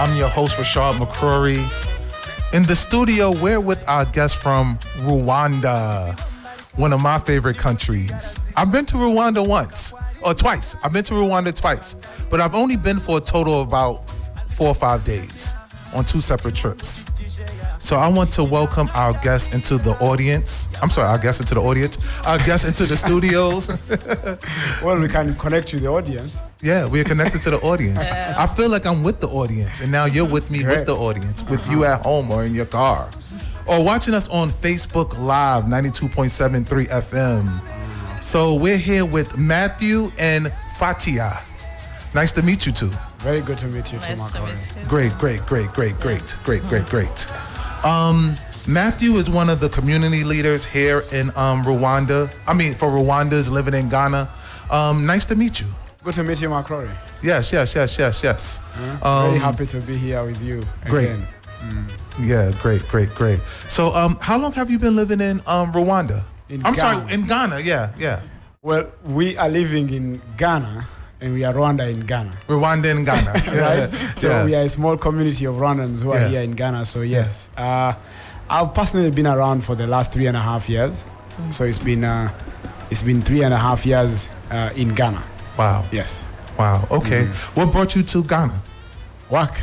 I'm your host, Rashad McCrory. In the studio, we're with our guest from Rwanda, one of my favorite countries. I've been to Rwanda once, or twice. I've been to Rwanda twice, but I've only been for a total of about 4 or 5 days on 2 separate trips. So I want to welcome our guest into the audience. I'm sorry, our guest into the audience. Our guest into the studios. Well, we can connect to the audience. Yeah, we're connected to the audience. I feel like I'm with the audience, and now you're with me with the audience, with you at home or in your car. Or watching us on Facebook Live, 92.73 FM. So we're here with Matthew and Fatia. Nice to meet you two. Very good to meet you too, Nice to Mark. meet you. Great. Matthew is one of the community leaders here in Rwanda. I mean, for Rwandans living in Ghana. Nice to meet you. Good to meet you, Macrory. Yes. Very happy to be here with you again. Yeah, great. So, how long have you been living in Rwanda? In Ghana. In Ghana, yeah. Well, we are living in Ghana and we are Rwanda in Ghana. Rwanda in Ghana. Right? So we are a small community of Rwandans who are here in Ghana. So yes, I've personally been around for the last 3.5 years. So it's been 3.5 years in Ghana. Wow. Yes. Wow. Okay. What brought you to Ghana? Work.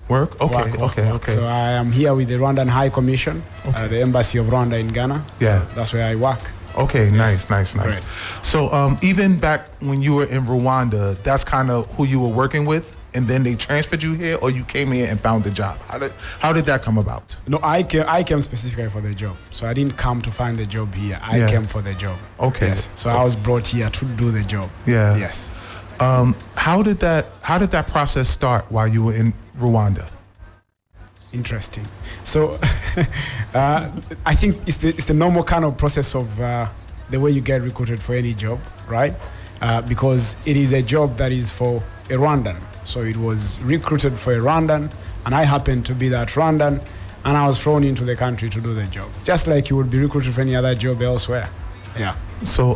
Okay. So I am here with the Rwandan High Commission, the Embassy of Rwanda in Ghana. Yeah. So that's where I work. Okay, Yes. nice. Great. So even back when you were in Rwanda, that's kind of who you were working with, and then they transferred you here, or you came here and found a job. How did that come about? No, I came specifically for the job. So I didn't come to find the job here. I came for the job. Okay. Yes. So I was brought here to do the job. Yeah. Yes. How did that process start while you were in Rwanda? Interesting. So I think it's the normal kind of process of the way you get recruited for any job, right? Because it is a job that is for a Rwandan. So it was recruited for a Rwandan, and I happened to be that Rwandan, and I was thrown into the country to do the job, just like you would be recruited for any other job elsewhere. Yeah. So,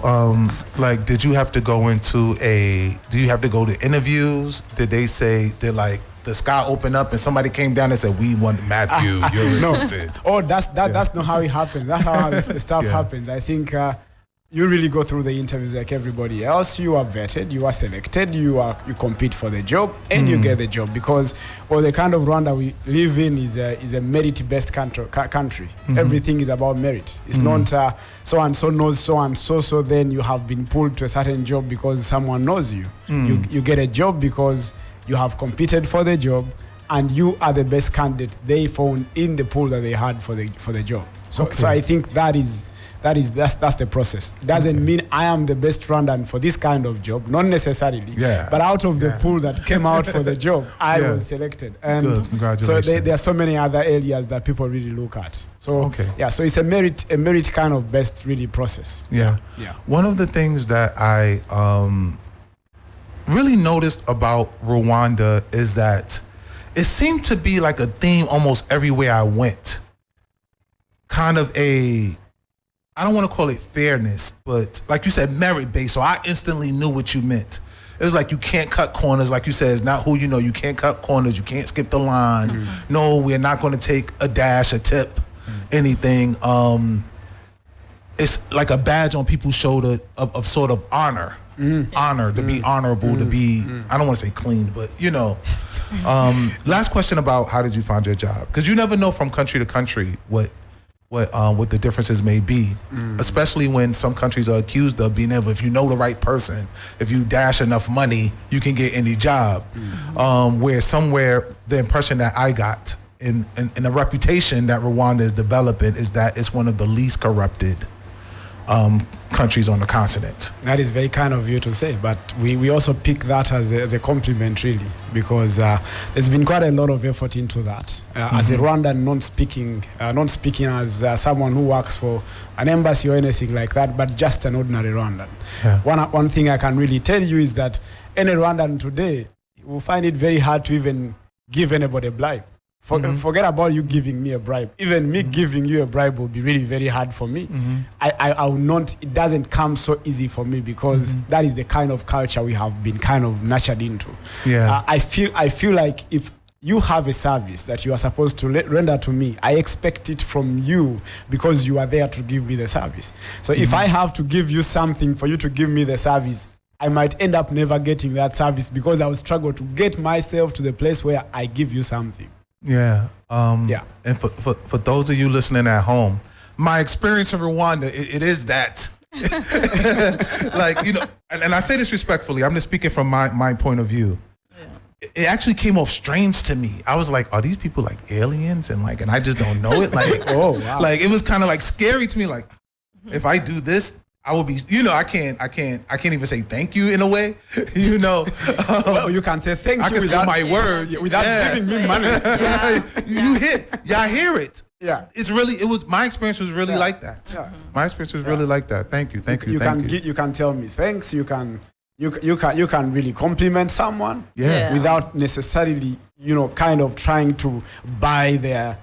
did you have to go do you have to go to interviews? Did they say, the sky opened up and somebody came down and said, we want Matthew, you're recruited? That's not how it happens. That's how the stuff happens. I think you really go through the interviews like everybody else. You are vetted, you are selected, you compete for the job, and you get the job, because the kind of Rwanda we live in is a merit-based country. Everything is about merit. It's not so and so knows so and so, so then you have been pulled to a certain job because someone knows you. You get a job because you have competed for the job, and you are the best candidate they found in the pool that they had for the job. So I think that's the process. It doesn't mean I am the best Rwandan for this kind of job, not necessarily. Yeah. But out of the pool that came out for the job, I was selected. And good, congratulations. so there are so many other areas that people really look at. So so it's a merit kind of based really process. Yeah. One of the things that I really noticed about Rwanda is that it seemed to be like a theme almost everywhere I went. Kind of I don't want to call it fairness, but like you said, merit-based. So I instantly knew what you meant. It was like you can't cut corners. Like you said, it's not who you know. You can't cut corners. You can't skip the line. No, we're not going to take a dash, a tip, anything. It's like a badge on people's shoulder of sort of honor. Honor, to be honorable, to be, I don't want to say clean, but last question about how did you find your job? Because you never know from country to country what the differences may be, especially when some countries are accused of being able, if you know the right person, if you dash enough money, you can get any job. Where somewhere the impression that I got in the reputation that Rwanda is developing is that it's one of the least corrupted countries on the continent. That is very kind of you to say, but we also pick that as a compliment, really, because there's been quite a lot of effort into that. As a Rwandan, not speaking as someone who works for an embassy or anything like that, but just an ordinary Rwandan. One thing I can really tell you is that any Rwandan today will find it very hard to even give anybody a bribe. Forget about you giving me a bribe. Even me giving you a bribe will be really very hard for me. I will not, it doesn't come so easy for me because that is the kind of culture we have been kind of nurtured into. I feel like if you have a service that you are supposed to render to me. I expect it from you because you are there to give me the service. So if I have to give you something for you to give me the service, I might end up never getting that service because I will struggle to get myself to the place where I give you something. Yeah. And for those of you listening at home, my experience in Rwanda, it is that. Like, you know, and I say this respectfully, I'm just speaking from my point of view. It actually came off strange to me. I was like, are these people like aliens? And I just don't know it. Like, oh, wow. Like it was kind of like scary to me. Like, if I do this, I will be, you know, I can't even say thank you in a way, you know. Well, you can say thank you without my words, without giving me money. Y'all hear it. Yeah, my experience was really like that. Yeah. My experience was really like that. Thank you. You can tell me thanks. You can really compliment someone without necessarily, you know, kind of trying to buy their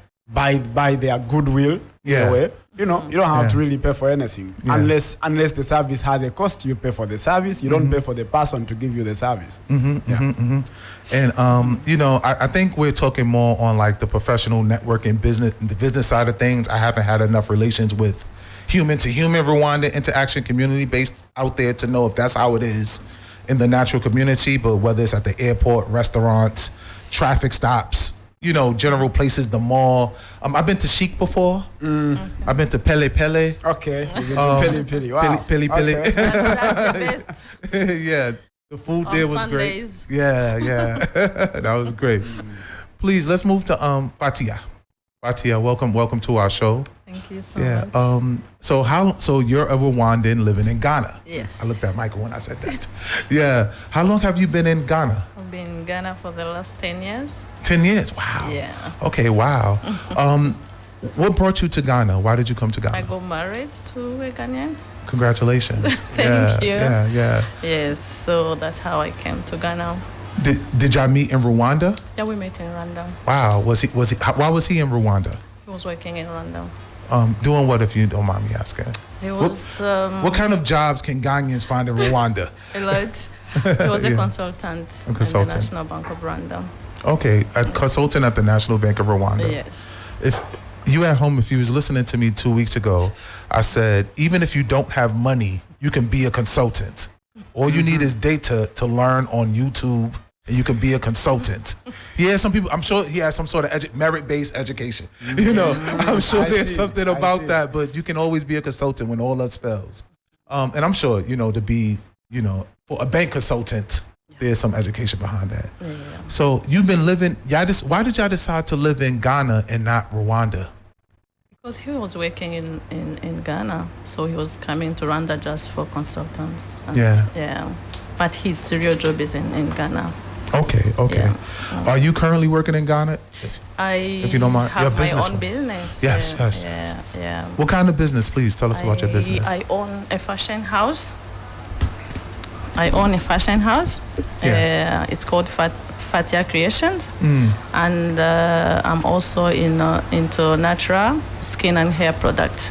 goodwill in a way. You know, you don't have to really pay for anything unless the service has a cost. You pay for the service. You don't pay for the person to give you the service. And you know, I think we're talking more on like the professional networking the business side of things. I haven't had enough relations with human to human Rwanda interaction community based out there to know if that's how it is in the natural community. But whether it's at the airport, restaurants, traffic stops, you know, general places, the mall. I've been to Chic before. I've been to Pele Pele. Okay. Pele Pele. Wow. Pele Pele. Okay. That's the best. Yeah. The food On there was Sundays. great. Yeah. That was great. Please, let's move to Fatia. Fatia, welcome to our show. Thank you so much. So you're a Rwandan living in Ghana. Yes. I looked at Michael when I said that. Yeah. How long have you been in Ghana? I've been in Ghana for the last 10 years. 10 years? Wow. Yeah. Okay, wow. What brought you to Ghana? Why did you come to Ghana? I got married to a Ghanaian. Congratulations. Thank you. Yeah. Yes, so that's how I came to Ghana. Did y'all meet in Rwanda? Yeah, we met in Rwanda. Wow. Why was he in Rwanda? He was working in Rwanda. Doing what, if you don't mind me asking? He was... what kind of jobs can Ghanaians find in Rwanda? A lot. He was a consultant in the National Bank of Rwanda. Okay, a consultant at the National Bank of Rwanda. Yes. If you at home, if you was listening to me 2 weeks ago, I said, even if you don't have money, you can be a consultant. All you need is data to learn on YouTube, and you can be a consultant. He has some people, I'm sure he has some sort of merit-based education. You know, I'm sure there's something about that, but you can always be a consultant when all else fails. And I'm sure, you know, to be, you know, for a bank consultant, there's some education behind that. Yeah. So you've been living, why did y'all decide to live in Ghana and not Rwanda? Because he was working in Ghana, so he was coming to Rwanda just for consultants. Yeah. But his real job is in Ghana. Okay. Yeah. Are you currently working in Ghana? If you don't mind, have my own business. Yes. Yeah. What kind of business? Please tell us about your business. I own a fashion house. Yeah. It's called Fatia Creations. And I'm also into natural skin and hair products.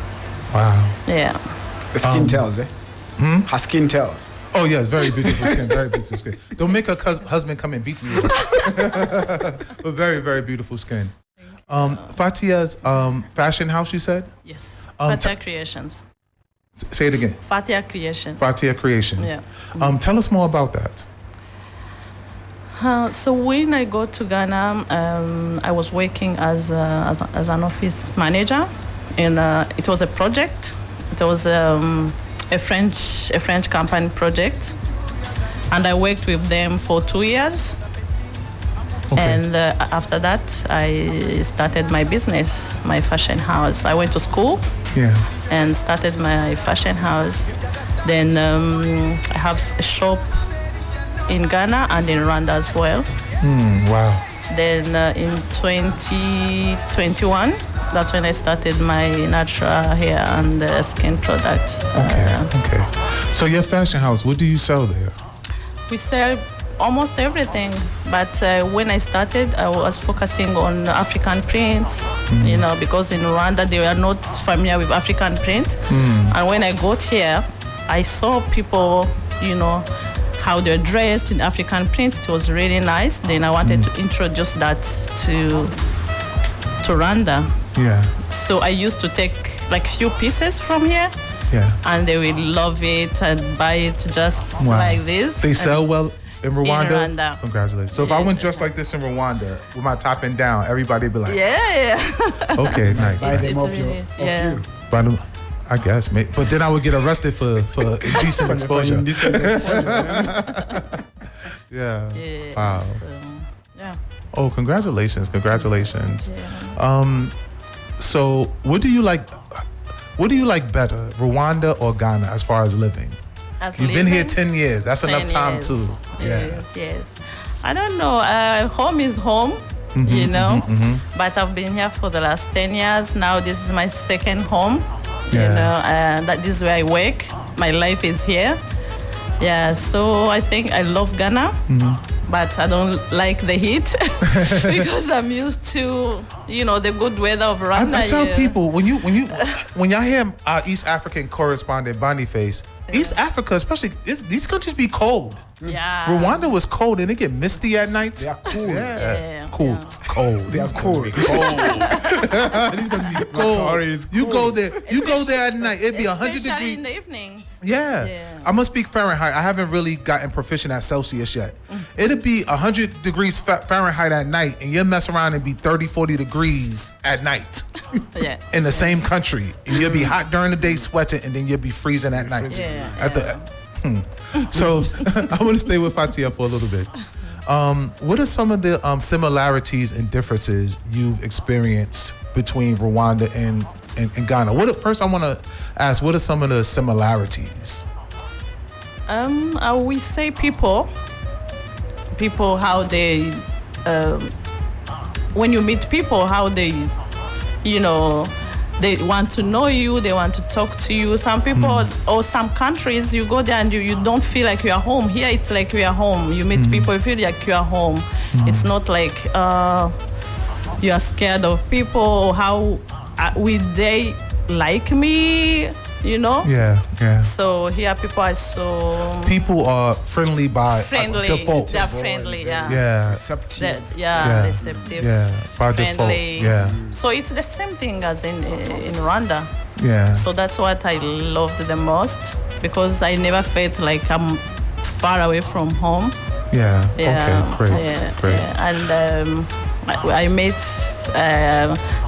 Wow. Yeah. The skin tells, eh? Her skin tells. Oh, yes, very beautiful skin, very beautiful skin. Don't make her husband come and beat me. But very, very beautiful skin. Fatia's fashion house, you said? Yes, Fatia Creations. Say it again. Fatia Creations. Fatia Creation. Yeah. Tell us more about that. So when I got to Ghana, I was working as an office manager, and it was a project. It was a French company project, and I worked with them for 2 years. Okay. And after that, I started my business, my fashion house. I went to school and started my fashion house. Then I have a shop in Ghana and in Rwanda as well. Wow. Then in 2021, that's when I started my natural hair and skin products. Okay. So your fashion house, what do you sell there? We sell almost everything, but when I started, I was focusing on African prints, you know, because in Rwanda they were not familiar with African print. And when I got here, I saw people, you know, how they're dressed in African print. It was really nice. Then I wanted to introduce that to Rwanda. Yeah. So I used to take like few pieces from here. Yeah. And they will love it and buy it just like this. They sell well in Rwanda? In Rwanda. Congratulations. So if I went dressed like this in Rwanda with my top and down, everybody would be like, yeah. Okay, nice. Buy them off really, you. But I guess, but then I would get arrested for indecent exposure. Yeah. Wow. So, yeah. Oh, congratulations. Yeah. So what do you like better, Rwanda or Ghana as far as living? You've been here 10 years. That's enough time too. Yeah. Yes. I don't know. Home is home, you know. But I've been here for the last 10 years. Now this is my second home. You know, this is where I work. My life is here. Yeah, so I think I love Ghana, but I don't like the heat because I'm used to, the good weather of Rwanda. I tell people when y'all hear our East African correspondent Boniface, East Africa, especially these countries be cold. Yeah. Rwanda was cold and it get misty at night. They are cool. Cool. Yeah. Cold. They are cool. These gonna be cold. You go there at night. It'd be 100 Especially degrees. in the evenings. Yeah. I must speak Fahrenheit. I haven't really gotten proficient at Celsius yet. It'd be 100 degrees Fahrenheit at night and you'll mess around and be 30, 40 degrees at night. Yeah. In the same country. And you'll be hot during the day sweating and then you'll be freezing at night. So I want to stay with Fatia for a little bit. What are some of the similarities and differences you've experienced between Rwanda and Ghana? First, I want to ask, what are some of the similarities? We say people how they, when you meet people, how they, they want to know you, they want to talk to you. Some people or some countries, you go there and you don't feel like you are home. Here it's like you are home. You meet people, you feel like you are home. It's not like you are scared of people or how will they like me, Yeah. So here people are so... People are friendly by default. They're friendly, Yeah. Receptive. Receptive. Yeah, by friendly. default. Yeah. So it's the same thing as in Rwanda. Yeah. So that's what I loved the most because I never felt like I'm far away from home. Yeah. Okay. Great. Great. Yeah. And I met.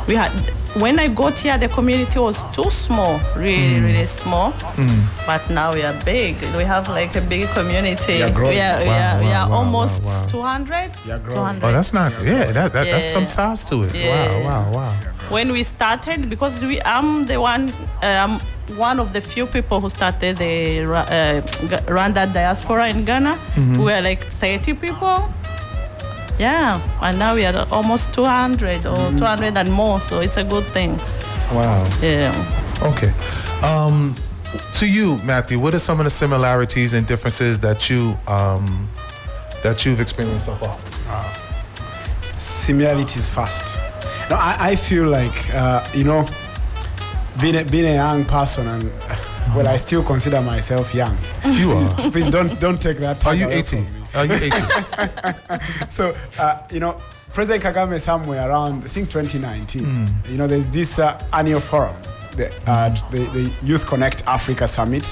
We had. When I got here, the community was too small, really small. But now we are big. We have like a big community. We are almost 200. 200. Oh, that's not. Yeah, that's some size to it. Yeah. Wow. When we started, because I'm one of the few people who started the Rwanda diaspora in Ghana. We were like 30 people. Yeah, and now we are almost 200 or 200 and more, so it's a good thing. Wow. Yeah. Okay. To you, Matthew, what are some of the similarities and differences that you've experienced so far? Similarities first. No, I feel like being a young person and I still consider myself young. You are. Please don't take that. Are you 18? Are you 18? So, President Kagame somewhere around, I think 2019, there's this annual forum, the Youth Connect Africa Summit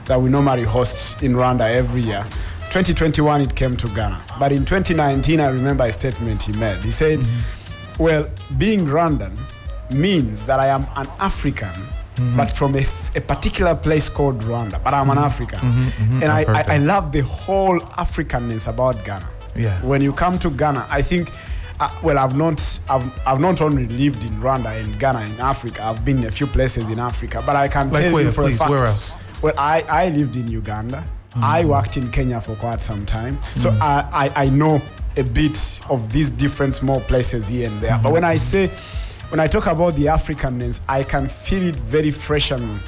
that we normally host in Rwanda every year. 2021, it came to Ghana. But in 2019, I remember a statement he made. He said, well, being Rwandan means that I am an African, but from a particular place called Rwanda. But I'm an African. And I love the whole Africanness about Ghana. Yeah. When you come to Ghana, I think, I've not only lived in Rwanda and Ghana in Africa. I've been in a few places in Africa. But I can tell you for a fact. Where else? Well, I lived in Uganda. I worked in Kenya for quite some time. So I know a bit of these different small places here and there. But when I talk about the Africanness, I can feel it very fresh and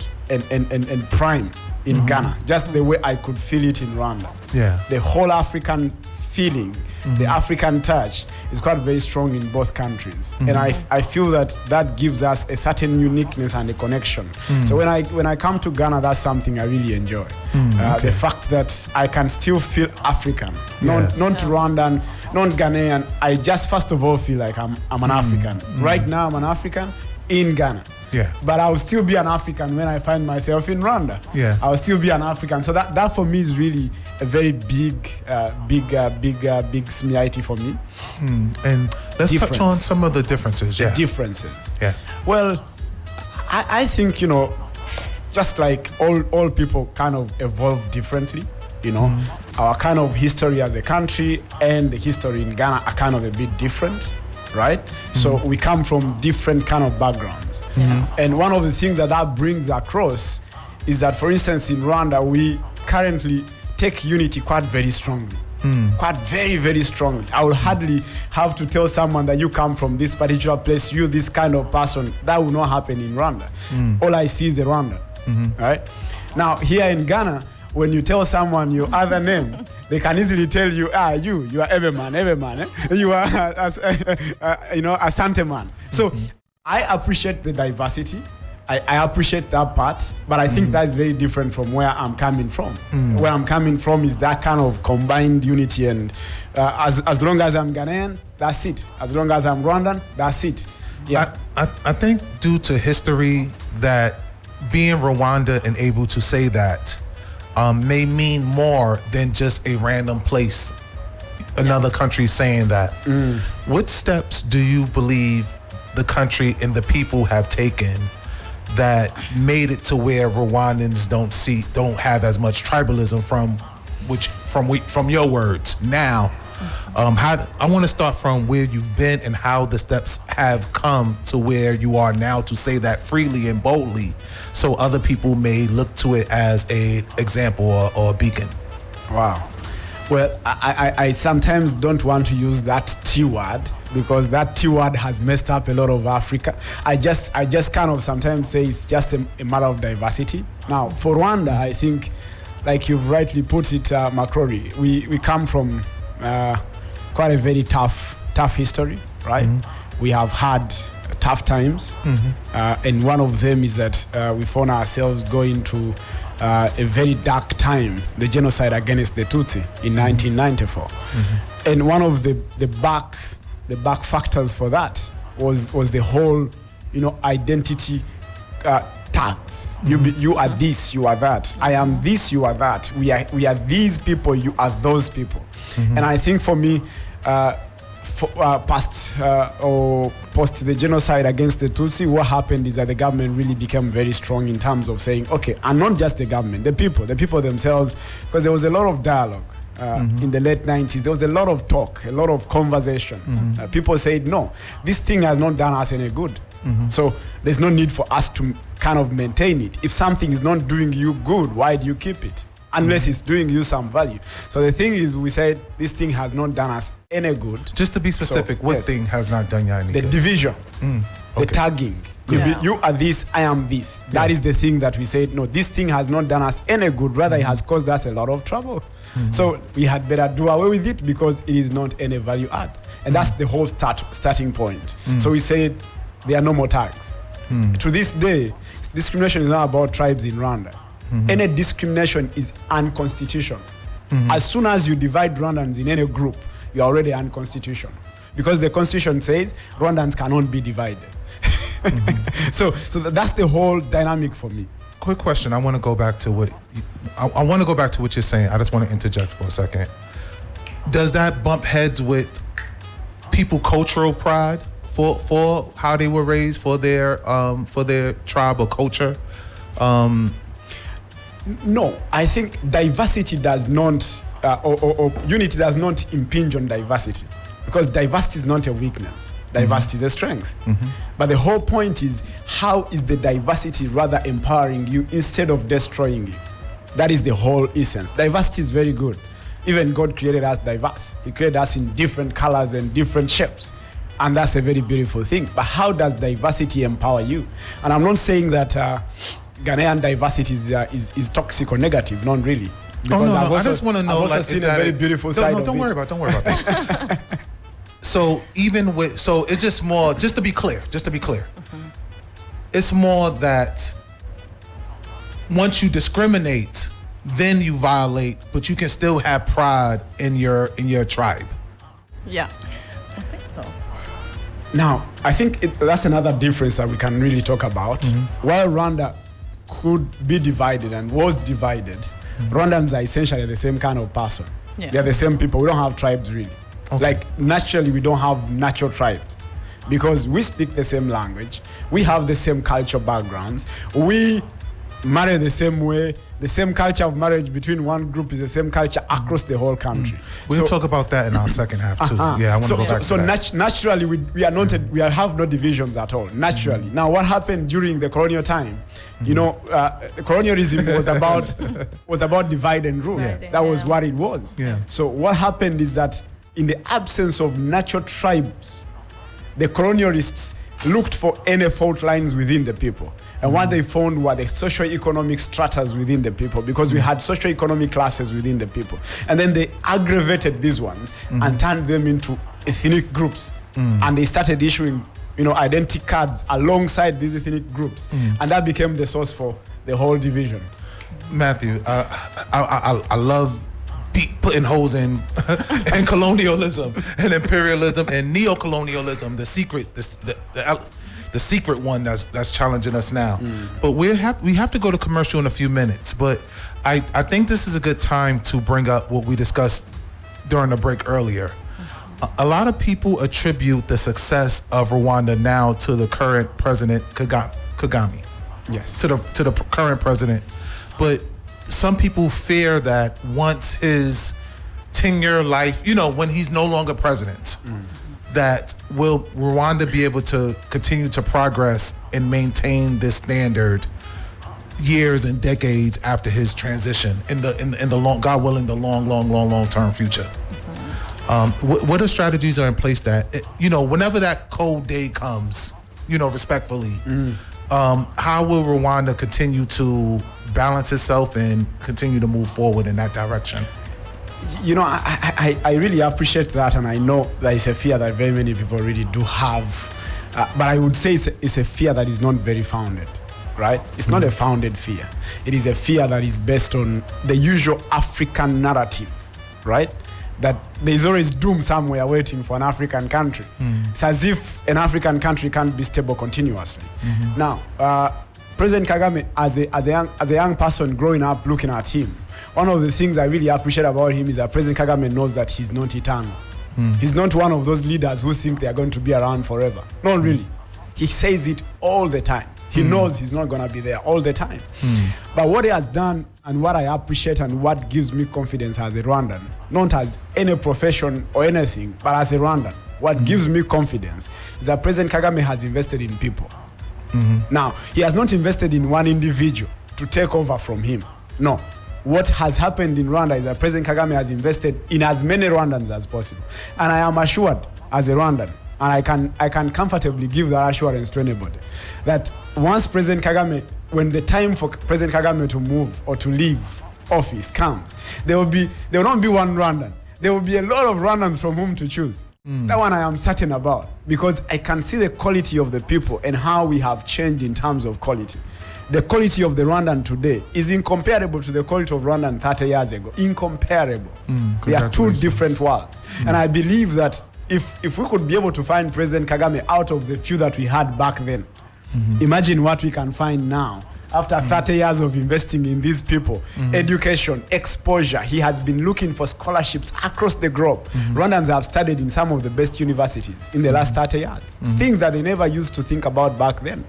prime in Ghana, just the way I could feel it in Rwanda. Yeah. The whole African feeling, the African touch is quite very strong in both countries. And I feel that gives us a certain uniqueness and a connection. So when I come to Ghana, that's something I really enjoy. The fact that I can still feel African, not Rwandan, not Ghanaian. I just first of all feel like I'm an African. Right now I'm an African in Ghana. Yeah. But I will still be an African when I find myself in Rwanda. Yeah. I will still be an African. So that for me is really a very big similarity for me. And let's touch on some of the differences. The differences. Yeah. Well, I think, you know, just like all people kind of evolve differently, you know. Our kind of history as a country and the history in Ghana are kind of a bit different. Right? So we come from different kind of backgrounds. And one of the things that brings across is that, for instance, in Rwanda, we currently take unity quite very strongly. Quite very, very strongly. I will hardly have to tell someone that you come from this particular place, you this kind of person. That will not happen in Rwanda. All I see is a Rwanda. Right? Now, here in Ghana, when you tell someone your other name, they can easily tell you, you are Ebeman, you are, Asante man. So I appreciate the diversity. I appreciate that part, but I think that's very different from where I'm coming from. Where I'm coming from is that kind of combined unity, and as long as I'm Ghanaian, that's it. As long as I'm Rwandan, that's it. Yeah. I think due to history that being Rwanda and able to say that may mean more than just a random place, another country saying that. What steps do you believe the country and the people have taken that made it to where Rwandans don't have as much tribalism from your words now? I want to start from where you've been and how the steps have come to where you are now to say that freely and boldly, so other people may look to it as a example or a beacon. Wow. Well, I sometimes don't want to use that T word, because that T word has messed up a lot of Africa. I just kind of sometimes say it's just a matter of diversity. Now, for Rwanda, I think, like you've rightly put it, Macrory, we come from quite a very tough history, right? We have had tough times, and one of them is that we found ourselves going to a very dark time, the genocide against the Tutsi in 1994. And one of the back factors for that was the whole, identity tags. You are this, you are that. I am this, you are that. We are these people, you are those people. And I think for me, post the genocide against the Tutsi, what happened is that the government really became very strong in terms of saying, okay, and not just the government, the people themselves, because there was a lot of dialogue. In the late 90s, there was a lot of talk, a lot of conversation. People said, no, this thing has not done us any good. So there's no need for us to kind of maintain it. If something is not doing you good, why do you keep it? Unless it's doing you some value. So the thing is, we said this thing has not done us any good. Just to be specific, what thing has not done you any good? The division, the tagging. You are this, I am this. That is the thing that we said, no, this thing has not done us any good. Rather, it has caused us a lot of trouble. So we had better do away with it, because it is not any value add. And that's the whole starting point. So we said there are no more tags. To this day, discrimination is not about tribes in Rwanda. Any discrimination is unconstitutional. As soon as you divide Rwandans in any group, you're already unconstitutional, because the constitution says Rwandans cannot be divided. So that's the whole dynamic for me. Quick question. I want to go back to what you're saying. I just want to interject for a second. Does that bump heads with people cultural pride for how they were raised, for their tribe or culture? No, I think diversity does not, or unity does not impinge on diversity, because diversity is not a weakness. Diversity is a strength. But the whole point is, how is the diversity rather empowering you instead of destroying you? That is the whole essence. Diversity is very good. Even God created us diverse. He created us in different colors and different shapes. And that's a very beautiful thing. But how does diversity empower you? And I'm not saying that Ghanaian diversity is toxic or negative, not really. Oh no, I just want to know. I've also seen a very beautiful side of it. Don't worry about that. So even with, so it's just more, just to be clear, it's more that once you discriminate, then you violate, but you can still have pride in your tribe. Yeah, I think so. Now, I think that's another difference that we can really talk about. While Rwanda could be divided and was divided, Rwandans are essentially the same kind of person. Yeah. They're the same people. We don't have tribes really. Okay. Like naturally, we don't have natural tribes because we speak the same language. We have the same cultural backgrounds. We marry the same way. The same culture of marriage between one group is the same culture across the whole country. We'll talk about that in our second half too. Yeah, I want to go back to that. Naturally, we are not have no divisions at all. Naturally. Now, what happened during the colonial time? You know, colonialism was about divide and rule. Yeah. That was what it was. Yeah. So what happened is that in the absence of natural tribes, the colonialists looked for any fault lines within the people. And what they found were the socio-economic stratas within the people, because we had socio-economic classes within the people. And then they aggravated these ones and turned them into ethnic groups. And they started issuing, identity cards alongside these ethnic groups. And that became the source for the whole division. Matthew, I love putting holes in and colonialism and imperialism and neo-colonialism, the secret one that's challenging us now. But we have to go to commercial in a few minutes. But I think this is a good time to bring up what we discussed during the break earlier. A lot of people attribute the success of Rwanda now to the current president Kagame. Yes. To the current president. But some people fear that once his tenure life, when he's no longer president, that will Rwanda be able to continue to progress and maintain this standard years and decades after his transition in the long, God willing, the long term future. What are strategies are in place that whenever that cold day comes, respectfully, how will Rwanda continue to balance itself and continue to move forward in that direction? I really appreciate that, and I know that it's a fear that very many people really do have. But I would say it's a fear that is not very founded, right? It's not a founded fear. It is a fear that is based on the usual African narrative, right? That there's always doom somewhere waiting for an African country. It's as if an African country can't be stable continuously. Now, President Kagame, as a young person growing up looking at him, one of the things I really appreciate about him is that President Kagame knows that he's not eternal. He's not one of those leaders who think they are going to be around forever. Not really. He says it all the time. He knows he's not going to be there all the time. But what he has done, and what I appreciate and what gives me confidence as a Rwandan, not as any profession or anything, but as a Rwandan, what gives me confidence is that President Kagame has invested in people. Now, he has not invested in one individual to take over from him. No. What has happened in Rwanda is that President Kagame has invested in as many Rwandans as possible. And I am assured as a Rwandan, and I can comfortably give that assurance to anybody, that once President Kagame, when the time for President Kagame to move or to leave office comes, there will not be one Rwandan. There will be a lot of Rwandans from whom to choose. That one I am certain about, because I can see the quality of the people and how we have changed in terms of quality. The quality of the Rwandan today is incomparable to the quality of Rwandan 30 years ago. Incomparable. They are two different worlds. And I believe that if we could be able to find President Kagame out of the few that we had back then, imagine what we can find now. After 30 years of investing in these people, education, exposure, he has been looking for scholarships across the globe. Rwandans have studied in some of the best universities in the last 30 years. Things that they never used to think about back then.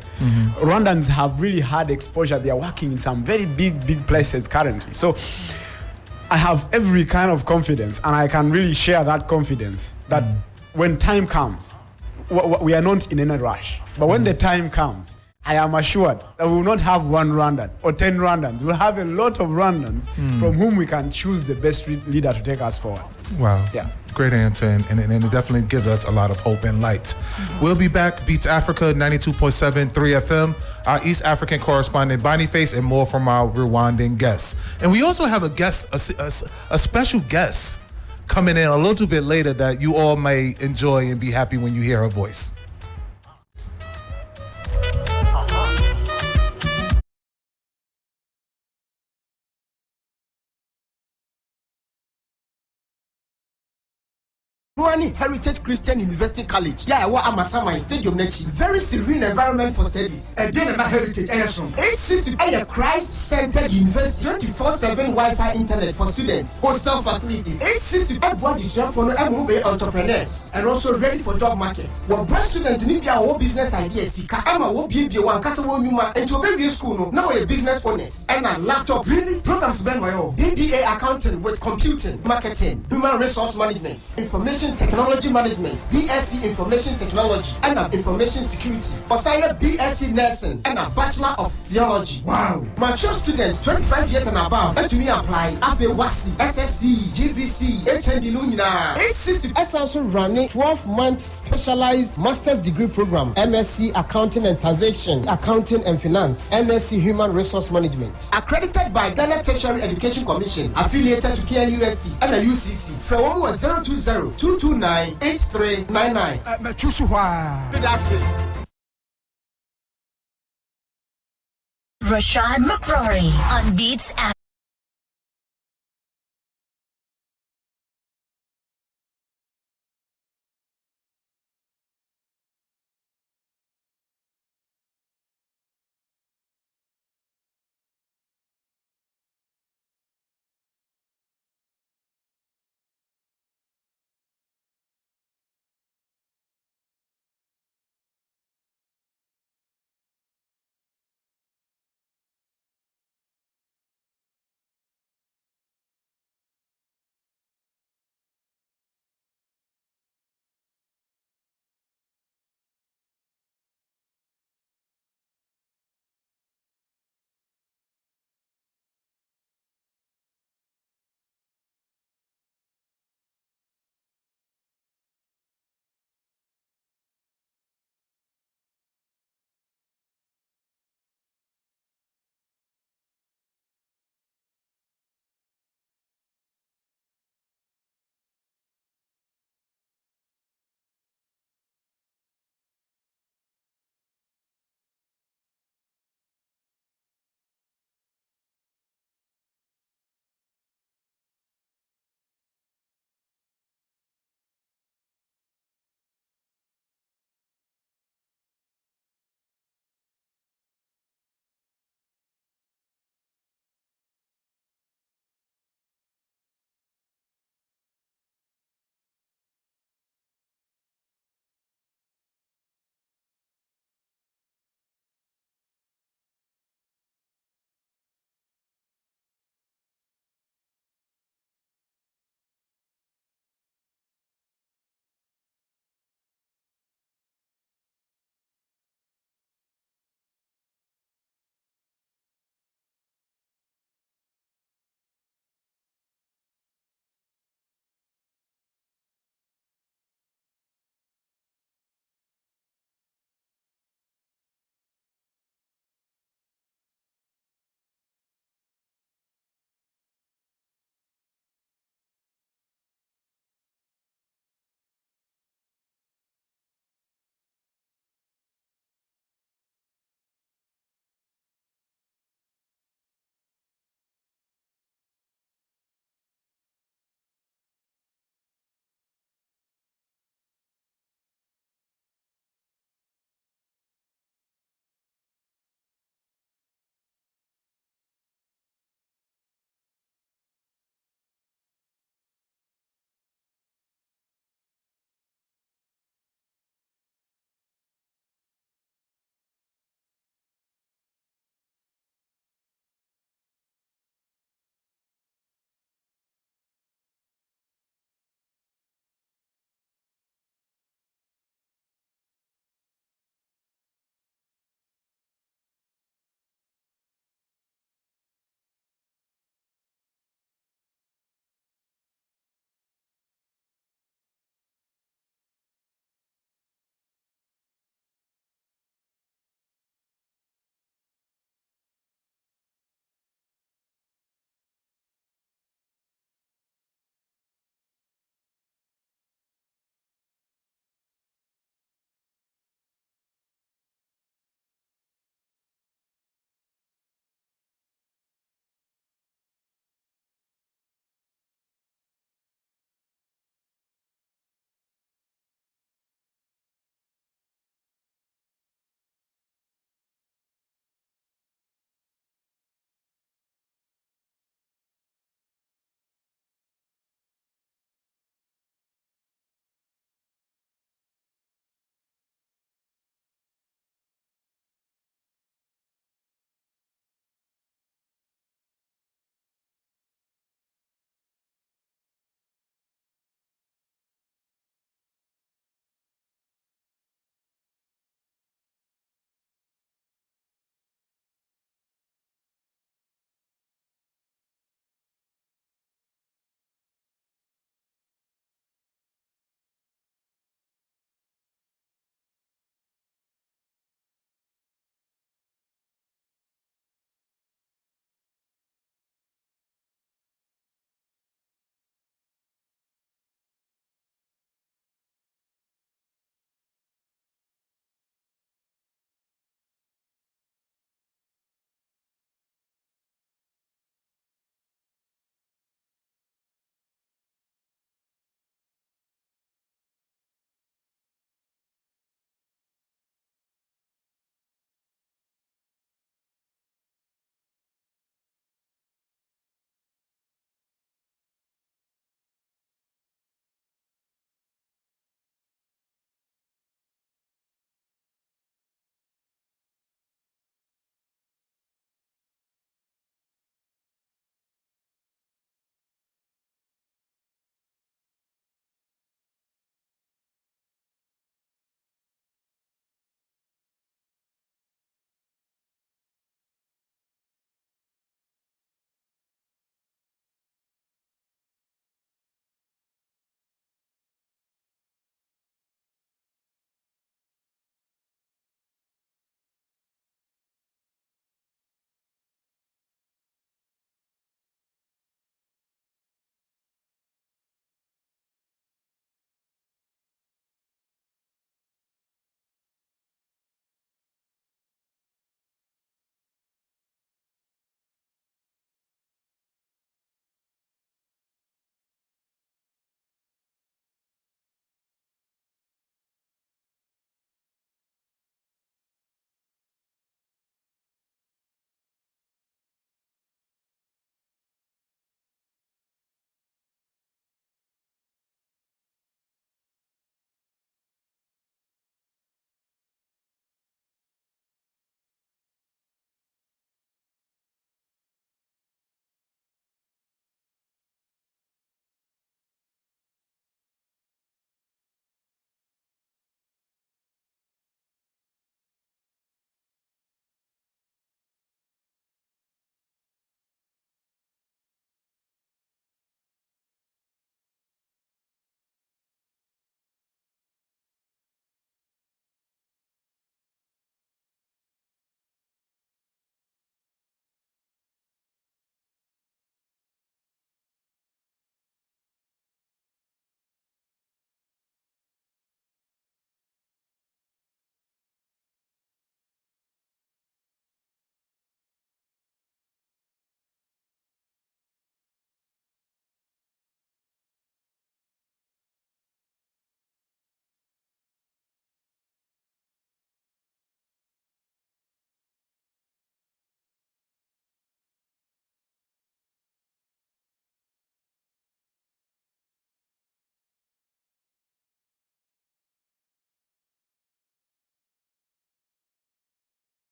Rwandans have really had exposure. They are working in some very big places currently. So I have every kind of confidence, and I can really share that confidence that when time comes, we are not in any rush. But when the time comes, I am assured that we will not have one Rwandan or 10 Rwandans. We'll have a lot of Rwandans from whom we can choose the best leader to take us forward. Wow. Yeah. Great answer, and it definitely gives us a lot of hope and light. We'll be back. Beats Africa, 92.7, 3 FM. Our East African correspondent, Boniface, and more from our Rwandan guests. And we also have a guest, a special guest coming in a little bit later that you all may enjoy and be happy when you hear her voice. Rwanda Heritage Christian University College. Yeah, what am Asama Stadium Nechi. Very serene environment for studies. A Denmark Heritage Airson. 860 a Christ-centered university. 24/7 Wi-Fi internet for students. Hostel facilities. 860 a body shop for MOB entrepreneurs and also ready for job markets. Well, breast students need their own business ideas. Sika Ama will be one Castle Numa and to baby school. Now a business owners and a laptop. Really programs Ben Wayo. BBA accounting with computing, marketing, human resource management, information technology management, BSc information technology and information security. Osaya BSc nursing and a bachelor of theology. Wow. Mature students 25 years and above. And to me apply AFEWASI, SSC, GBC, HND Lunina. 860 is also running 12-month specialized master's degree program. MSc accounting and taxation, accounting and finance, MSc human resource management. Accredited by Ghana Tertiary Education Commission, affiliated to KNUST and the UCC. For 020 229 8399. Rashad McCrory on Beats Africa.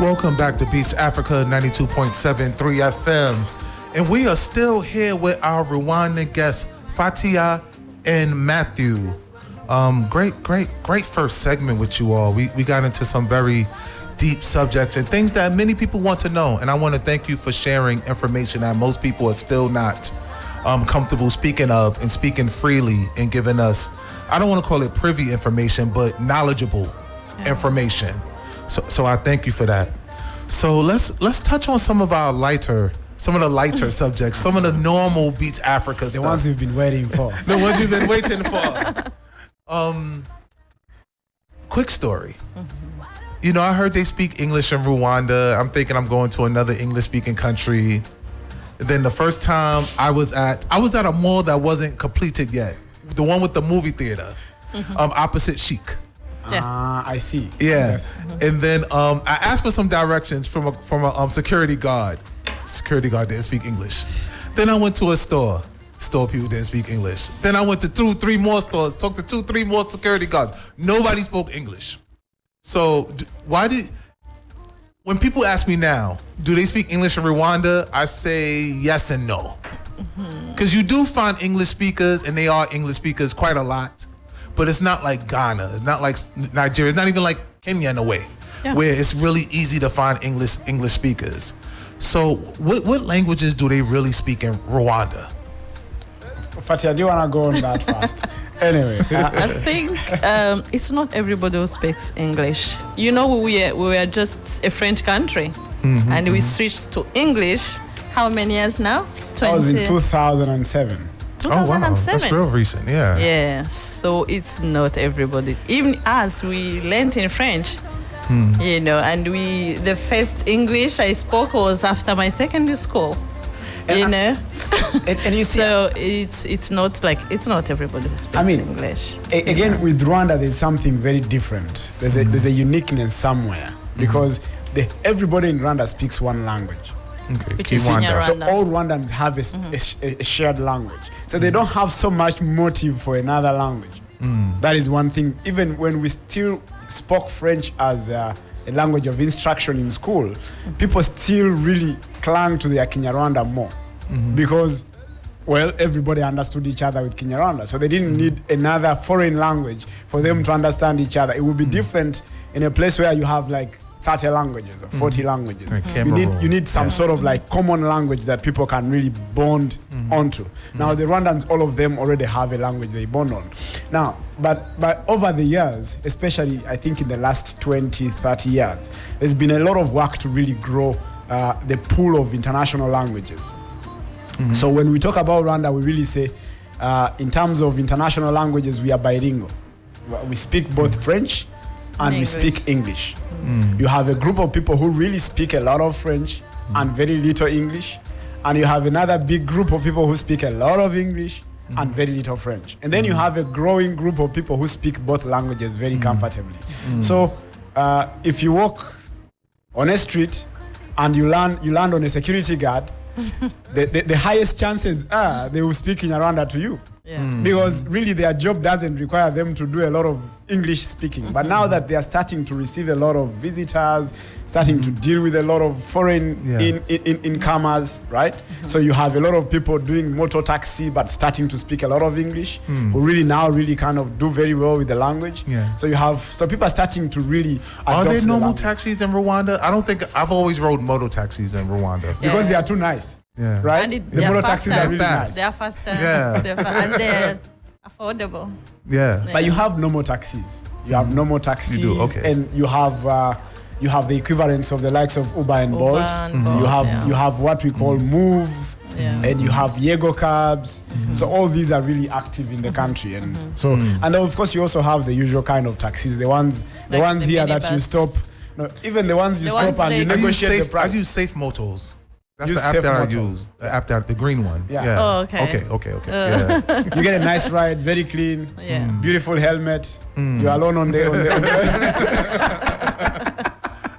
Welcome back to Beats Africa 92.73 FM. And we are still here with our Rwandan guests, Fatia and Matthew. Great first segment with you all. We got into some very deep subjects and things that many people want to know. And I want to thank you for sharing information that most people are still not comfortable speaking of and speaking freely and giving us, I don't want to call it privy information, but knowledgeable information. So I thank you for that. So let's touch on some of the lighter subjects, some of the normal Beats Africa stuff. The ones we've been waiting for. The ones you've been waiting for. Quick story. You know, I heard they speak English in Rwanda. I'm thinking I'm going to another English-speaking country. Then the first time I was at a mall that wasn't completed yet, the one with the movie theater, opposite Chic. I see. Yeah. Yes. And then I asked for some directions from a security guard. Security guard didn't speak English. Then I went to a store. Store people didn't speak English. Then I went to 2-3 more stores, talked to 2-3 more security guards. Nobody spoke English. So when people ask me now, do they speak English in Rwanda? I say yes and no. Because you do find English speakers, and they are English speakers quite a lot. But it's not like Ghana. It's not like Nigeria. It's not even like Kenya in a way, where it's really easy to find English speakers. So what languages do they really speak in Rwanda? Fatia, do you want to go on that fast? Anyway. I think it's not everybody who speaks English. You know, we were just a French country, and we switched to English. How many years now? 20. That was in 2007. 2007. Oh, wow. That's real recent, yeah. Yeah, so it's not everybody. Even us, we learned in French, you know, and the first English I spoke was after my secondary school, you know. And you see, so it's not everybody who speaks English. Again, with Rwanda, there's something very different. There's a uniqueness somewhere because everybody in Rwanda speaks one language. Okay. Which is Rwanda. So all Rwandans have a shared language. So they don't have so much motive for another language. That is one thing. Even when we still spoke French as a language of instruction in school, people still really clung to their Kinyarwanda more because, well, everybody understood each other with Kinyarwanda. So they didn't need another foreign language for them to understand each other. It would be different in a place where you have like 30 languages or 40 languages. You need some sort of like common language that people can really bond onto. Now the Rwandans, all of them already have a language they bond on. Now, but over the years, especially I think in the last 20, 30 years, there's been a lot of work to really grow the pool of international languages. So when we talk about Rwanda, we really say in terms of international languages, we are bilingual. We speak both French and we speak English. You have a group of people who really speak a lot of French and very little English. And you have another big group of people who speak a lot of English and very little French. And then you have a growing group of people who speak both languages very comfortably. So if you walk on a street and you land on a security guard, the highest chances are they will speak in Rwanda to you. Because really their job doesn't require them to do a lot of English speaking. But now that they are starting to receive a lot of visitors, starting to deal with a lot of foreign incomers, right? So you have a lot of people doing motor taxi but starting to speak a lot of English, who really kind of do very well with the language. So people are starting to really adopt. Are there normal taxis in Rwanda? I don't think I've always rode motor taxis in Rwanda. Because they are too nice. Yeah. Right? The motor taxis are really nice. They are faster. Yeah. And they're affordable. Yeah. But you have normal taxis. You have normal taxis. You do, okay. And you have the equivalents of the likes of Uber and Bolt. You have what we call Move. And you have Yego cabs. So all these are really active in the country. And so and of course you also have the usual kind of taxis, the ones here that you stop. No, even the ones you stop and you negotiate the price. I use Safe Motors. That's Use the app Safe that I Motor. use. The app the green one. Yeah. Oh, okay. Okay. Yeah. You get a nice ride, very clean, beautiful helmet. You're alone on the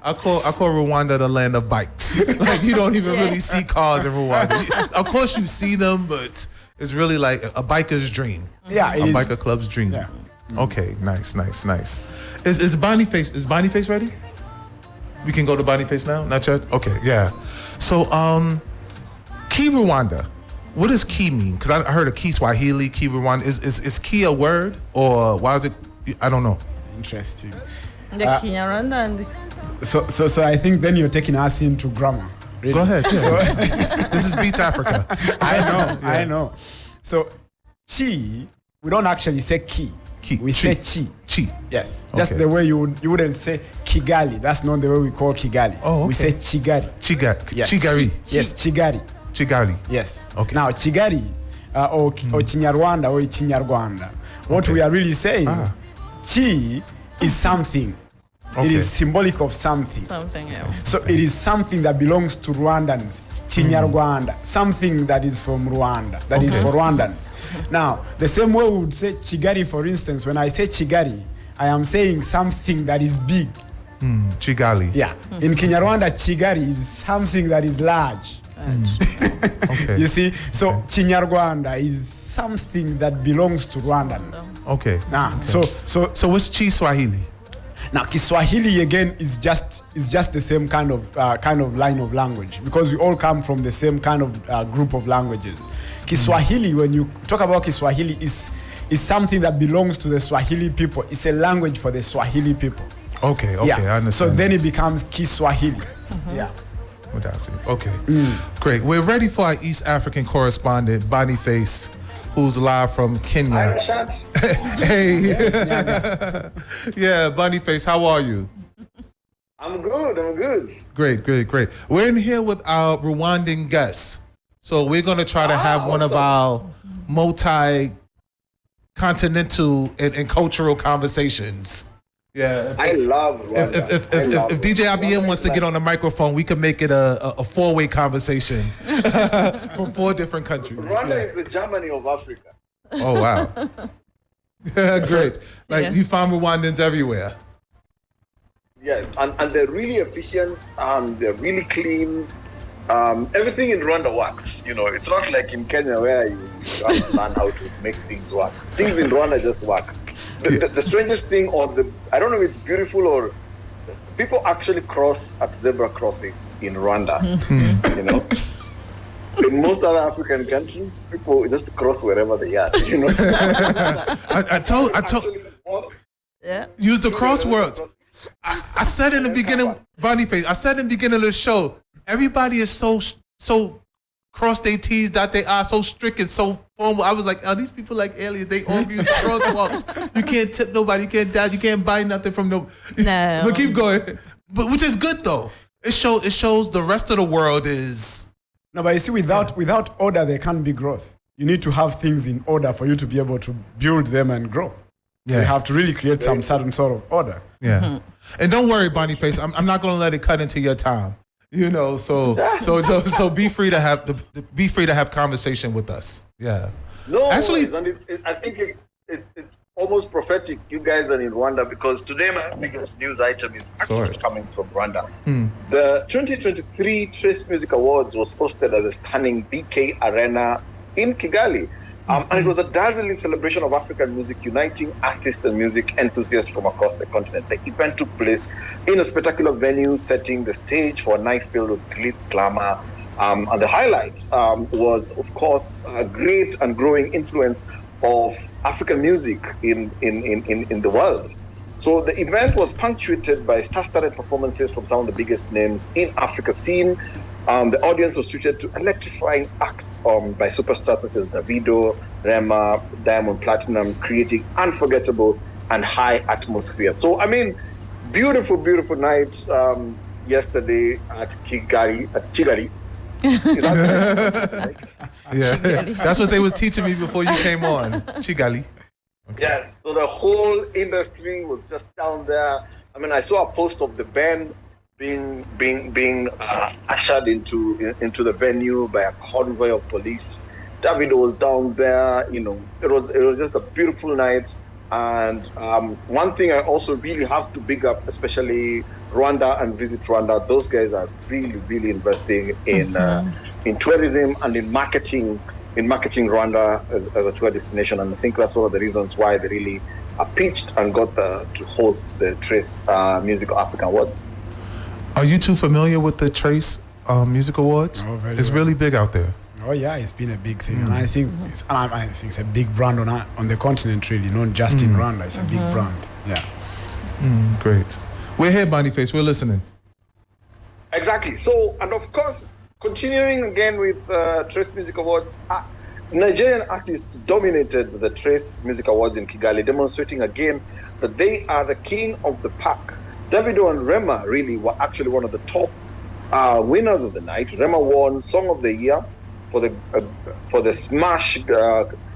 I call Rwanda the land of bikes. Like you don't even really see cars in Rwanda. Of course you see them, but it's really like a biker's dream. Yeah, a biker club's dream. Yeah. Okay, nice. Is Bonnie Face ready? We can go to Boniface now? Not yet? Okay, yeah. So, Ki Rwanda. What does Ki mean? Because I heard of Ki Swahili, Ki Rwanda. Is Ki a word? Or why is it? I don't know. Interesting. The Kinyarwanda and the... So I think then you're taking us into grammar. Really. Go ahead. Yeah. This is Beats Africa. I know. So, chi, we don't actually say ki. We say chi. Chi. Yes. Okay. Just the way you wouldn't say Kigali. That's not the way we call Kigali. Oh, okay. We say Chigari. Yes. Chigari. Yes, Chigari. Chigari. Yes. Okay. Now, Chigari or Chinyarwanda or Chinyarwanda, what we are really saying, chi is something. Okay. It is symbolic of something. Something else. So it is something that belongs to Rwandans, Chinyarwanda, something that is from Rwanda, that is for Rwandans. Now, the same way we would say Chigari, for instance, when I say Chigari, I am saying something that is big. Chigali. Yeah. In Kinyarwanda, Chigari is something that is large. Okay. You see? So Chinyarwanda is something that belongs to Rwandans. Okay. So what's Chi Swahili? Now, Kiswahili again is just the same kind of line of language, because we all come from the same kind of group of languages. Kiswahili, when you talk about Kiswahili, is something that belongs to the Swahili people. It's a language for the Swahili people. Okay, Yeah. I understand. So then it becomes Kiswahili. Yeah. Well, that's it. Okay, great. We're ready for our East African correspondent, Boniface, who's live from Kenya. Hey. Yes, Yeah, Boniface, how are you? I'm good. Great. We're in here with our Rwandan guests. So we're going to try to have one of our multi-continental and cultural conversations. Yeah. I love Rwanda. If DJ IBM wants to get on the microphone, we can make it a four-way conversation from 4 different countries. Rwanda is the Germany of Africa. Oh, wow. Great. You find Rwandans everywhere. Yes, and they're really efficient, they're really clean. Everything in Rwanda works. It's not like in Kenya where you have to learn how to make things work. Things in Rwanda just work. The strangest thing, I don't know if it's beautiful or people actually cross at zebra crossings in Rwanda. In most other African countries, people just cross wherever they are. I told use the crosswords. I said in the beginning, Boniface, I said in the beginning of the show, everybody is so cross their T's, dot their I's, so strict and so formal. I was like, oh, these people like aliens. They all use crosswalks. You can't tip nobody. You can't dash. You can't buy nothing from nobody. No. But keep going. But which is good though. It shows the rest of the world is. No, but you see, without order, there can't be growth. You need to have things in order for you to be able to build them and grow. So you have to really create some certain sort of order. Yeah. And don't worry, Boniface. I'm not going to let it cut into your time. So be free to have conversation with us. Yeah. No, actually, I think it's almost prophetic. You guys are in Rwanda because today my biggest news item is actually coming from Rwanda. The 2023 Trace Music Awards was hosted at the stunning BK Arena in Kigali. And it was a dazzling celebration of African music, uniting artists and music enthusiasts from across the continent. The event took place in a spectacular venue, setting the stage for a night filled with glitz, glamour. And the highlight was, of course, a great and growing influence of African music in the world. So the event was punctuated by star-studded performances from some of the biggest names in Africa scene. The audience was treated to electrifying acts by superstars such as Davido, Rema, Diamond Platinum, creating unforgettable and high atmosphere. So, beautiful night yesterday at Chigari. Yeah, that's what they was teaching me before you came on. Chigali. Okay. Yes, so the whole industry was just down there. I saw a post of the band being ushered into the venue by a convoy of police. David was down there. It was just a beautiful night. And one thing I also really have to big up, especially Rwanda and Visit Rwanda. Those guys are really, really investing in tourism and in marketing Rwanda as a tour destination. And I think that's one of the reasons why they really pitched and got to host the Trace Music African Awards. Are you too familiar with the Trace Music Awards? Oh, very It's well. really big out there. Oh yeah, it's been a big thing, and I think it's a big brand on the continent, really, not just in Rwanda. It's a big brand. Yeah. Great. We're here, Boniface. We're listening. Exactly. So, and of course, continuing again with Trace Music Awards, Nigerian artists dominated the Trace Music Awards in Kigali, demonstrating again that they are the king of the pack. Davido and Rema really were actually one of the top winners of the night. Rema won Song of the Year for the smash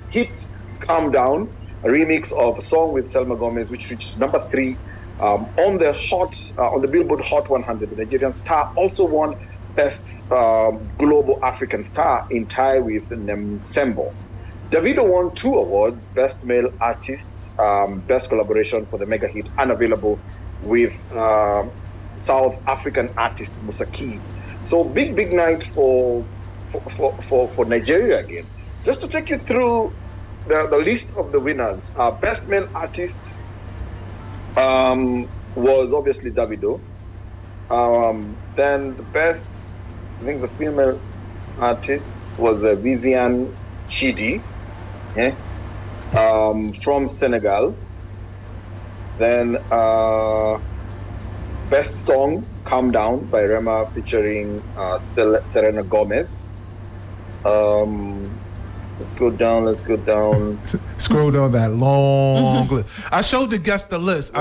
hit "Calm Down," a remix of a song with Selma Gomez, which reached number 3 on the Billboard Hot 100. The Nigerian star also won Best Global African Star in tie with Nemsembo. Davido won 2 awards: Best Male Artist, Best Collaboration for the mega hit "Unavailable" with South African artist Musa Keys. So big night for Nigeria again. Just to take you through the list of the winners, Best Male Artist was obviously Davido. Then the best, I think the female artist was Viviane Chidi, from Senegal. Then best song, "Calm Down" by Rema featuring Selena Gomez. Let's go down. Scroll down that long list. I showed the guest the list.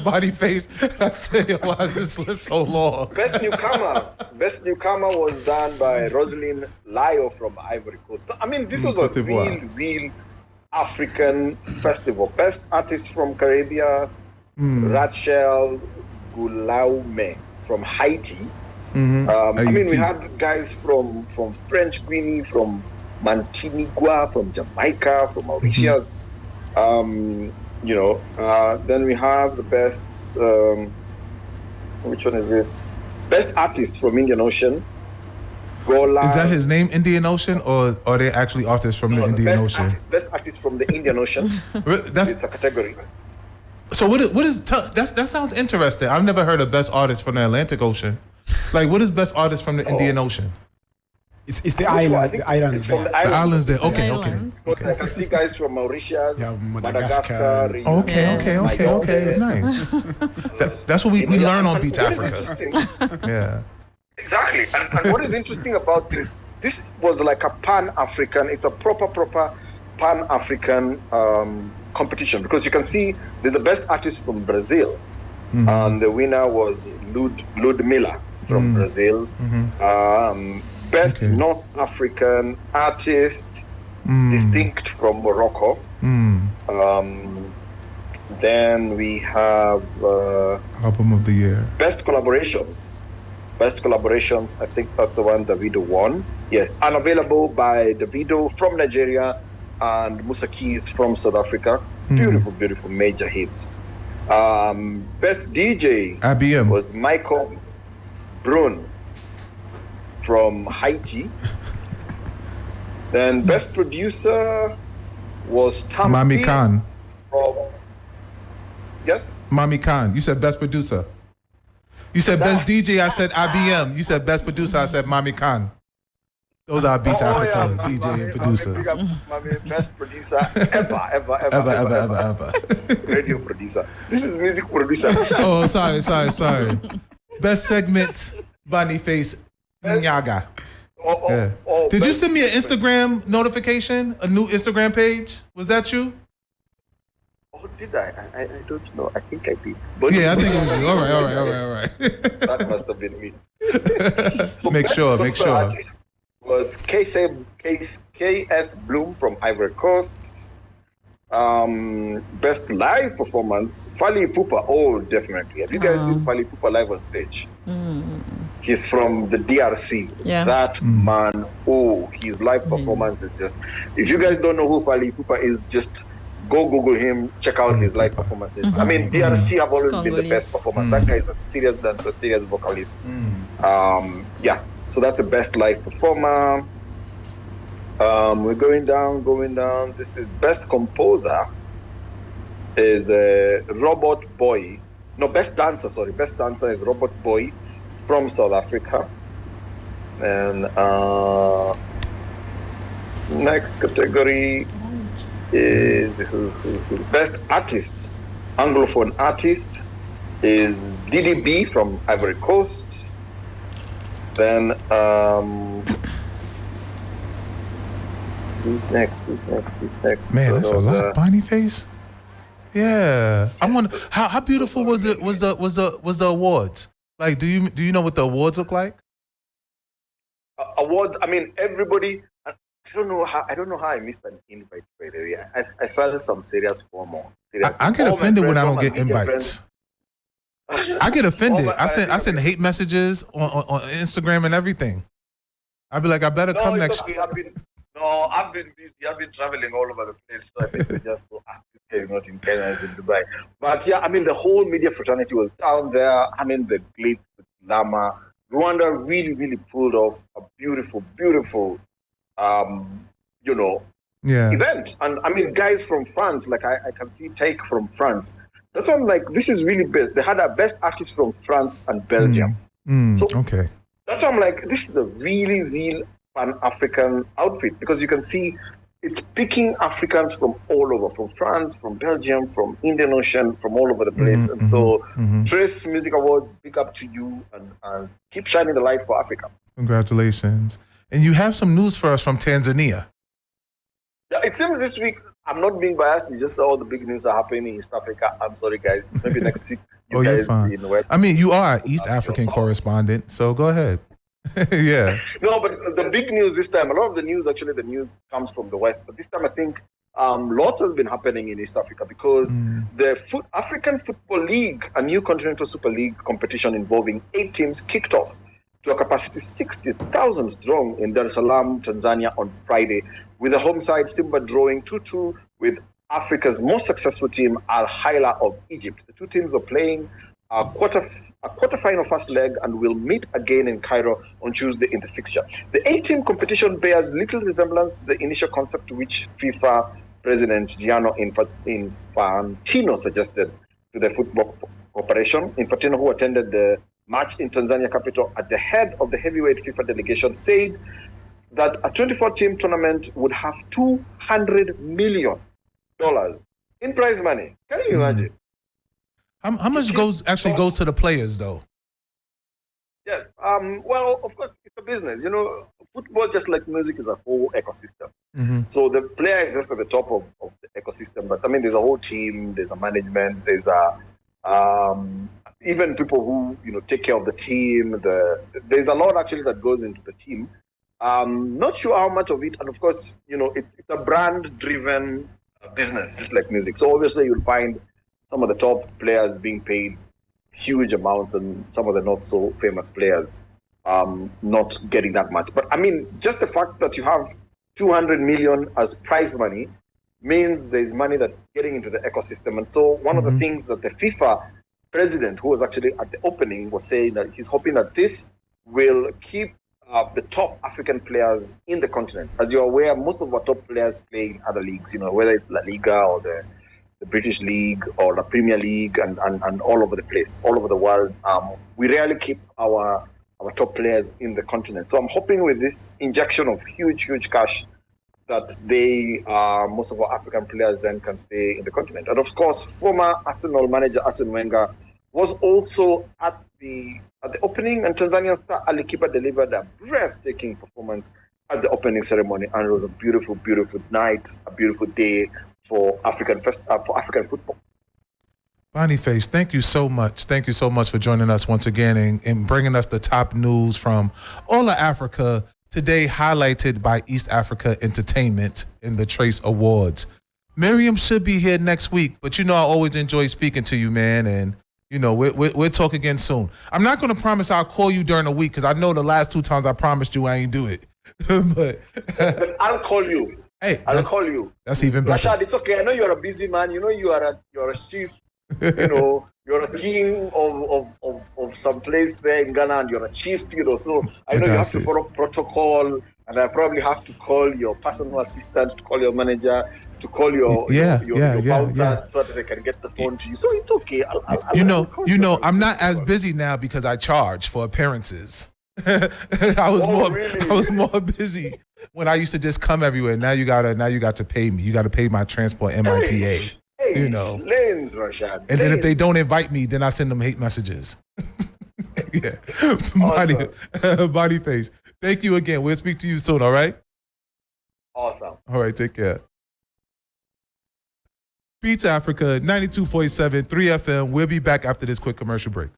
Boniface. I said, why is this list so long? Best newcomer was done by Roselyne Layo from Ivory Coast. I mean, this was a real African festival. Best artist from Caribbean, Rachel Goulaume from Haiti. I mean, we had guys from French Guinea, from Montenegro, from Jamaica, from Mauritius. Then we have the best. Which one is this? Best artist from Indian Ocean. Gola. Is that his name, Indian Ocean, or are they actually artists from the Indian Ocean? Best artist from the Indian Ocean. It's a category. So what is that sounds interesting. I've never heard of best artist from the Atlantic Ocean. Like, what is best artist from the Indian Ocean? It's the island. The islands there. The islands there. Okay. But I can see guys from Mauritius, Madagascar. Okay. Nice. That's what we learn on Beats Africa. Yeah. Exactly. And what is interesting about this was like a Pan-African, it's a proper Pan-African competition, because you can see there's the best artist from Brazil, and the winner was Ludmilla from Brazil. Best North African artist, distinct from Morocco. Then we have Album of the Year. Best collaborations, I think that's the one Davido won. Yes, Unavailable by Davido from Nigeria and Musa Keys from South Africa. Beautiful major hits. Best DJ IBM was Michael Brun from Haiti. Then best producer was Tamsi. Mami Khan. Yes? Mami Khan. You said best producer. You said best DJ, I said IBM. You said best producer, I said Mami Khan. Those are Beats Africa, DJ and producers. Mami, best producer ever. Radio producer. This is music producer. Oh, sorry. Best segment, Boniface Nyaga. Did you send me an Instagram notification? A new Instagram page? Was that you? Oh, did I? I don't know. I think I did. But yeah, I think it was you. All right. That must have been me. So make sure. Was KS Bloom from Ivory Coast. Best live performance, Fally Ipupa. Oh, definitely. Have you guys seen Fally Ipupa live on stage? He's from the DRC. Yeah. That man, his live performance is just... If you guys don't know who Fally Ipupa is, just go Google him, check out his live performances. I mean, DRC have always been the best performance. That guy is a serious dancer, serious vocalist. So that's the best live performer. We're going down. This is best composer is Robot Boy No, best dancer. Sorry, best dancer is Robot Boy from South Africa. And next category is best artist. Anglophone artist is DDB from Ivory Coast. Then who's next? Man, that's a lot. Boniface. Yeah, I wonder how beautiful was the awards? Like, do you know what the awards look like? Awards. I mean, everybody. I don't know how I missed an invite. By the way, I felt some serious FOMO. I get offended when I don't get invites. I get offended. I send hate messages on Instagram and everything. I'd be like, I better come next year. I've been busy. I've been traveling all over the place. So I think it's just so active, not in Kenya, it's in Dubai. But yeah, I mean, the whole media fraternity was down there. I mean, the glitz, the glamour. Rwanda really, really pulled off a beautiful, beautiful, event. And I mean, guys from France, like I can see Take from France. That's why I'm like, this is really best. They had our best artists from France and Belgium. Okay. That's why I'm like, this is a really, real Pan-African outfit, because you can see it's picking Africans from all over, from France, from Belgium, from Indian Ocean, from all over the place. Trace Music Awards, big up to you, and keep shining the light for Africa. Congratulations. And you have some news for us from Tanzania. Yeah, it seems this week, I'm not being biased, it's just all the big news are happening in East Africa. I'm sorry, guys. Maybe next week, you're fine. In the West. I mean, you are an East African correspondent, so go ahead. Yeah. No, but the big news this time, a lot of the news comes from the West. But this time, I think lots has been happening in East Africa, because the African Football League, a new continental Super League competition involving 8 teams, kicked off to a capacity 60,000 strong in Dar es Salaam, Tanzania on Friday, with the home side Simba drawing 2-2 with Africa's most successful team, Al Hilal of Egypt. The two teams are playing a quarterfinal first leg and will meet again in Cairo on Tuesday in the fixture. The 8-team competition bears little resemblance to the initial concept which FIFA President Gianni Infantino suggested to the Football Corporation. Infantino, who attended the match in Tanzania capital at the head of the heavyweight FIFA delegation, said that a 24-team tournament would have $200 million in prize money. Can you imagine? How much goes to the players, though? Yes. Well, of course, it's a business. You know, football, just like music, is a whole ecosystem. So the player is just at the top of the ecosystem. But I mean, there's a whole team. There's a management. There's even people who take care of the team. There's a lot actually that goes into the team. Not sure how much of it, and of course, it's a brand-driven business, just like music. So obviously, you'll find some of the top players being paid huge amounts, and some of the not so famous players not getting that much. But I mean, just the fact that you have 200 million as prize money means there's money that's getting into the ecosystem. And so one of the things that the FIFA president, who was actually at the opening, was saying that he's hoping that this will keep the top African players in the continent. As you're aware, most of our top players play in other leagues, whether it's La Liga or the British League or the Premier League and all over the place, all over the world. We rarely keep our top players in the continent. So I'm hoping with this injection of huge cash that most of our African players then can stay in the continent. And of course, former Arsenal manager Arsene Wenger was also at the opening, and Tanzanian star Ali Kiba delivered a breathtaking performance at the opening ceremony, and it was a beautiful, beautiful night, a beautiful day for African football. Boniface, thank you so much. Thank you so much for joining us once again and bringing us the top news from all of Africa today, highlighted by East Africa Entertainment in the Trace Awards. Miriam should be here next week, but I always enjoy speaking to you, man, and we'll talk again soon. I'm not going to promise I'll call you during the week, because I know the last 2 times I promised you I ain't do it. but I'll call you. Hey, I'll call you. That's even better. Rashad, it's okay. I know you're a busy man. You're a chief. You're a king of some place there in Ghana, and you're a chief. So I know you have to follow protocol, and and I probably have to call your personal assistant, to call your manager, to call your bouncer so that they can get the phone to you. So it's okay. I'm not as busy now because I charge for appearances. I was more busy when I used to just come everywhere. Now you got to pay me. You got to pay my transport and my PA. Lanes, Rashad. And then if they don't invite me, then I send them hate messages. Yeah. Awesome. Body face. Thank you again. We'll speak to you soon, all right? Awesome. All right, take care. Beats Africa, 92.7, 3 FM. We'll be back after this quick commercial break.